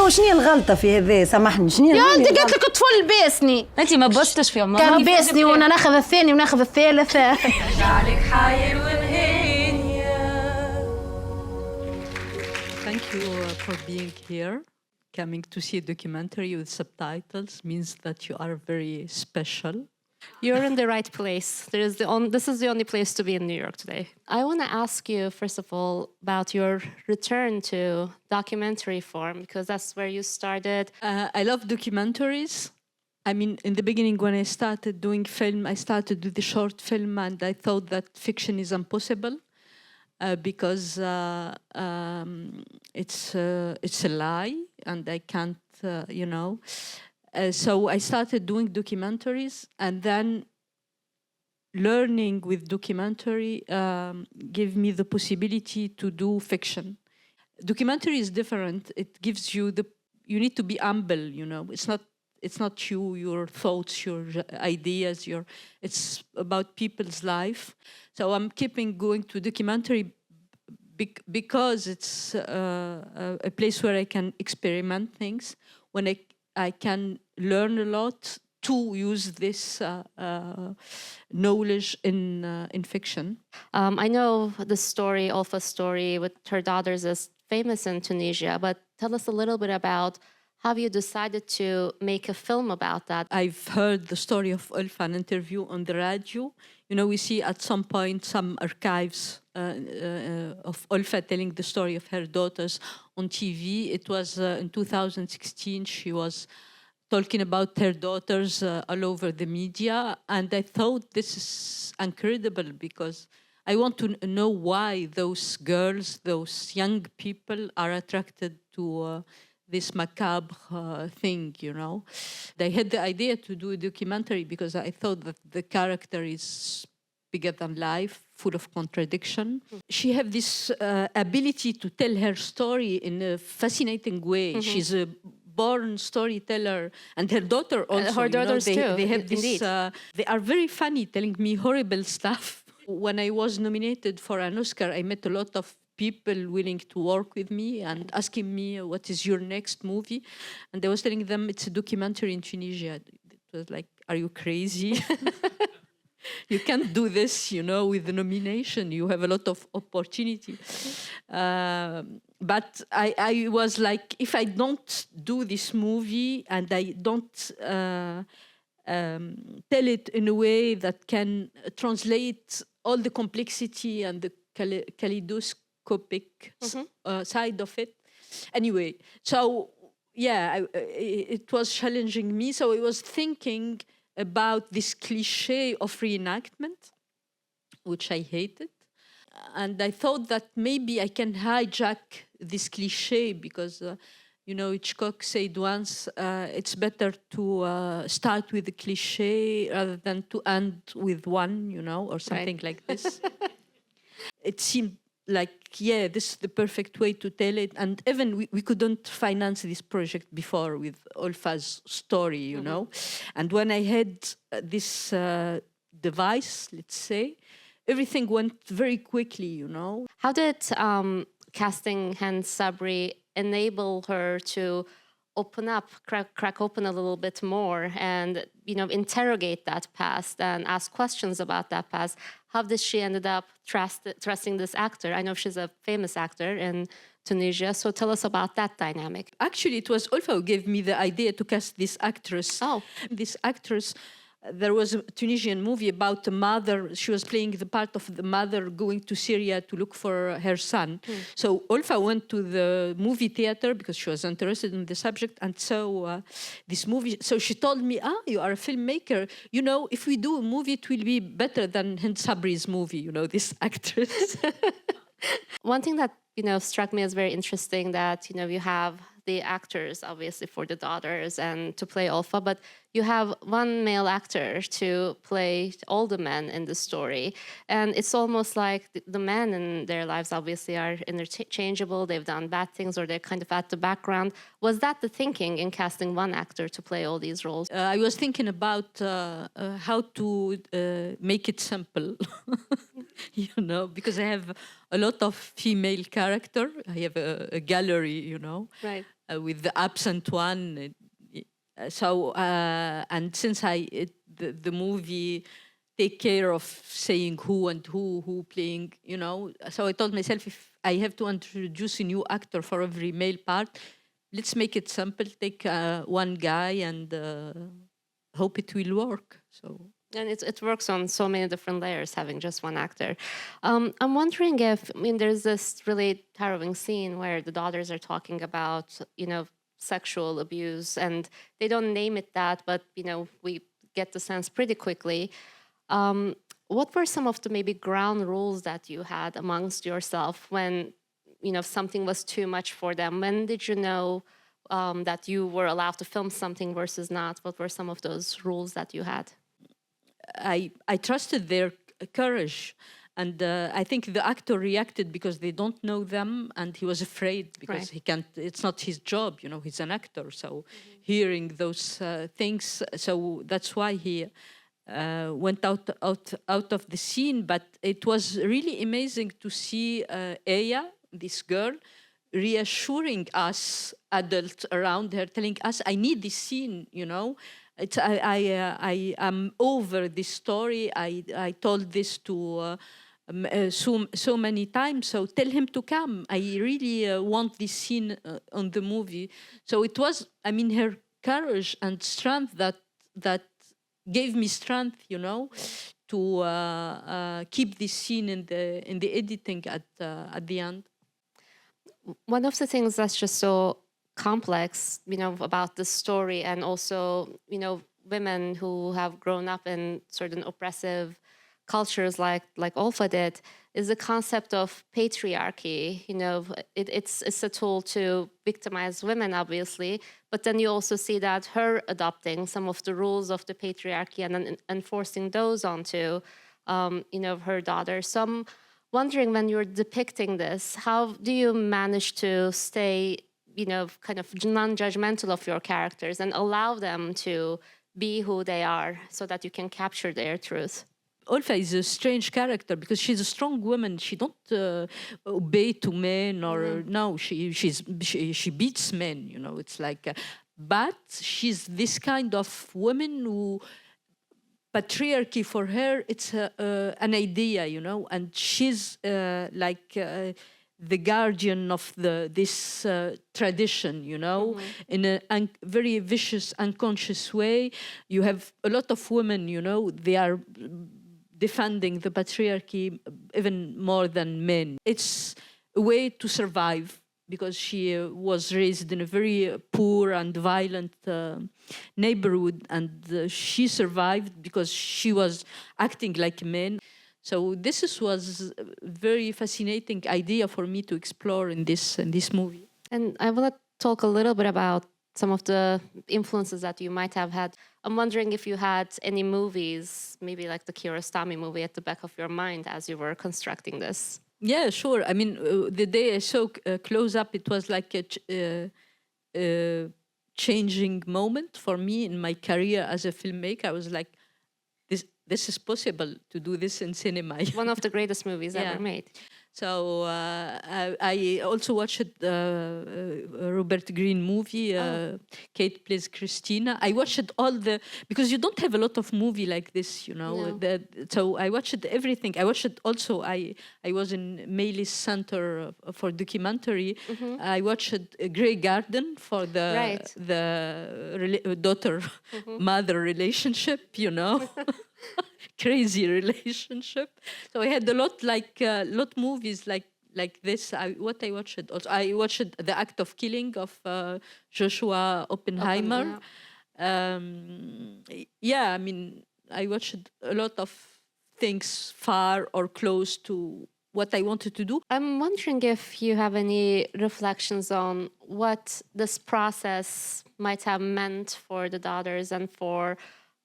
شنو هي الغلطة في هذا؟ سامحني شنو هي؟ يا انت قالت لك طفل باسني. انت ما بستش في يوم كان باسني وانا ناخذ الثاني وناخذ الثالث. جعلك حايل ومهنية. Thank you for being here. Coming to see a documentary with subtitles means that you are very special. You're in the right place. This is the only place to be in New York today. I want to ask you, first of all, about your return to documentary form, because that's where you started. I love documentaries. I mean, in the beginning, when I started doing film, I started with the short film, and I thought that fiction is impossible because it's a lie, and I can't, so I started doing documentaries, and then learning with documentary gave me the possibility to do fiction. Documentary is different. It gives you you need to be humble, It's not you, your thoughts, your ideas, it's about people's life. So I'm keeping going to documentary because it's a place where I can experiment things, when I can learn a lot to use this knowledge in fiction. I know the story, Olfa's story with her daughters, is famous in Tunisia, but tell us a little bit about how you decided to make a film about that. I've heard the story of Olfa, an interview on the radio. We see at some point some archives of Olfa telling the story of her daughters on TV. It was in 2016. She was talking about her daughters all over the media. And I thought this is incredible because I want to know why those girls, those young people are attracted to this macabre thing, They had the idea to do a documentary because I thought that the character is bigger than life, full of contradiction. She has this ability to tell her story in a fascinating way. She's a born storyteller, and her daughter also. Her daughters too. They have this. They are very funny, telling me horrible stuff. When I was nominated for an Oscar, I met a lot of people willing to work with me and asking me, what is your next movie? And I was telling them it's a documentary in Tunisia. It was like, are you crazy? You can't do this, with the nomination. You have a lot of opportunity. But I was like, if I don't do this movie and I don't tell it in a way that can translate all the complexity and the kaleidoscopic side of it. Anyway, so it was challenging me. So I was thinking about this cliche of reenactment, which I hated. And I thought that maybe I can hijack this cliche because, Hitchcock said once, it's better to start with the cliche rather than to end with one, or something like this. It seemed like, this is the perfect way to tell it. And even we couldn't finance this project before with Olfa's story, And when I had this device, let's say, everything went very quickly, How did casting Hind Sabri enable her to open up, crack open a little bit more and, interrogate that past and ask questions about that past? How did she ended up trusting this actor? I know she's a famous actor in Tunisia, so tell us about that dynamic. Actually, it was Olfa who gave me the idea to cast this actress. Oh. This actress, there was a Tunisian movie about a mother. She was playing the part of the mother going to Syria to look for her son. So Olfa went to the movie theater because she was interested in the subject and saw this movie. So she told me, you are a filmmaker. If we do a movie, it will be better than Hind Sabri's movie, this actress. One thing that, struck me as very interesting that, you have the actors, obviously, for the daughters and to play Olfa, but you have one male actor to play all the men in the story. And it's almost like the men in their lives, obviously, are interchangeable. They've done bad things or they're kind of at the background. Was that the thinking in casting one actor to play all these roles? I was thinking about how to make it simple, because I have a lot of female character. I have a gallery, Right. with the absent one. And since the movie take care of saying who and who playing, so I told myself, if I have to introduce a new actor for every male part, let's make it simple. Take one guy and hope it will work. And it works on so many different layers, having just one actor. I'm wondering if, there's this really harrowing scene where the daughters are talking about, sexual abuse, and they don't name it that, but, we get the sense pretty quickly. What were some of the maybe ground rules that you had amongst yourself when, something was too much for them? When did you know that you were allowed to film something versus not? What were some of those rules that you had? I trusted their courage, and I think the actor reacted because they don't know them, and he was afraid because he can't. It's not his job, he's an actor. So hearing those things, so that's why he went out of the scene. But it was really amazing to see Aya, this girl, reassuring us adults around her, telling us, "I need this scene," I am over this story. I told this to so many times. So tell him to come. I really want this scene on the movie. So it was, her courage and strength that gave me strength, to keep this scene in the editing at the end. One of the things that's just so complex, about the story, and also, women who have grown up in certain oppressive cultures like Olfa did, is the concept of patriarchy. It's a tool to victimize women, obviously, but then you also see that her adopting some of the rules of the patriarchy and then enforcing those onto, her daughter. So I'm wondering, when you're depicting this, how do you manage to stay kind of non-judgmental of your characters and allow them to be who they are so that you can capture their truth? Olfa is a strange character because she's a strong woman. She don't obey to men, or no, she beats men. It's like, but she's this kind of woman who patriarchy for her, it's an idea, and she's the guardian of this tradition, in a very vicious, unconscious way. You have a lot of women, they are defending the patriarchy even more than men. It's a way to survive, because she was raised in a very poor and violent neighborhood, and she survived because she was acting like a man. So this was a very fascinating idea for me to explore in this movie. And I want to talk a little bit about some of the influences that you might have had. I'm wondering if you had any movies, maybe like the Kiarostami movie, at the back of your mind as you were constructing this. Yeah, sure. The day I saw Close Up, it was like a changing moment for me in my career as a filmmaker. I was like, this is possible to do this in cinema. One of the greatest movies ever made. So I also watched Robert Greene movie. Kate plays Christina. I watched because you don't have a lot of movie like this, No. So I watched everything. I watched also. I was in Meili's Center for documentary. Mm-hmm. I watched Grey Garden for the daughter mother relationship. Crazy relationship. So I had a lot movies like this. I watched also. I watched The Act of Killing of Joshua Oppenheimer. I watched a lot of things far or close to what I wanted to do. I'm wondering if you have any reflections on what this process might have meant for the daughters and for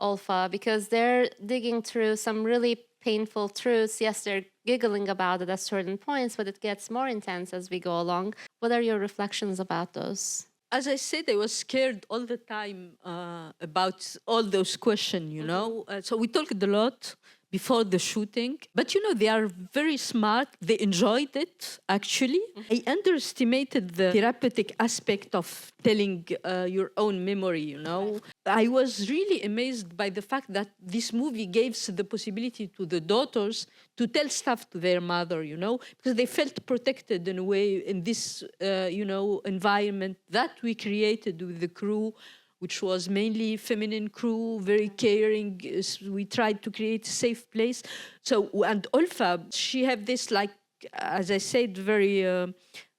Olfa, because they're digging through some really painful truths. Yes, they're giggling about it at certain points, but it gets more intense as we go along. What are your reflections about those? As I said, I was scared all the time about all those questions, So we talked a lot before the shooting. But, you know, they are very smart. They enjoyed it, actually. I underestimated the therapeutic aspect of telling your own memory, you know. I was really amazed by the fact that this movie gives the possibility to the daughters to tell stuff to their mother, you know, because they felt protected in a way in this, you know, environment that we created with the crew, which was mainly feminine crew, very caring. We tried to create a safe place. So, and Olfa, she had this, like, as I said, very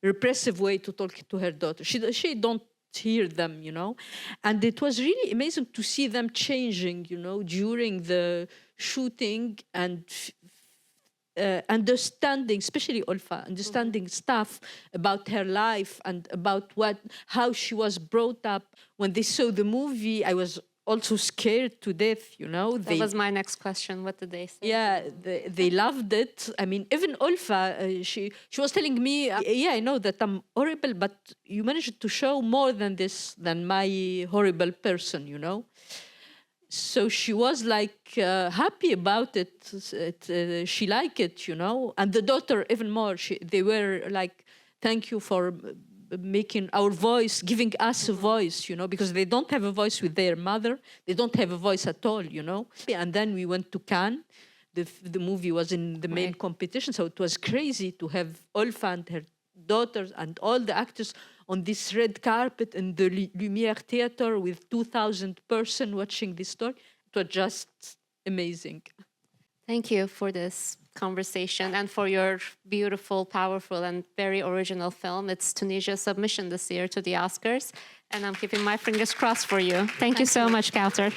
repressive way to talk to her daughter. She don't hear them, you know. And it was really amazing to see them changing, you know, during the shooting and understanding, especially Olfa, understanding stuff about her life and about how she was brought up. When they saw the movie, I was also scared to death, you know. That was my next question. What did they say? Yeah, they loved it. I mean, even Olfa, she was telling me, yeah, I know that I'm horrible, but you managed to show more than this, than my horrible person, you know. So she was like happy about it. She liked it, you know. And the daughter even more. They were like, thank you for making our voice, giving us a voice, you know, because they don't have a voice with their mother. They don't have a voice at all, you know. And then we went to Cannes. The movie was in the main competition. So it was crazy to have Olfa and her daughters and all the actors on this red carpet in the Lumière Theatre with 2,000 persons watching this story. It was just amazing. Thank you for this conversation and for your beautiful, powerful, and very original film. It's Tunisia's submission this year to the Oscars, and I'm keeping my fingers crossed for you. Thank you so much, Kaouther.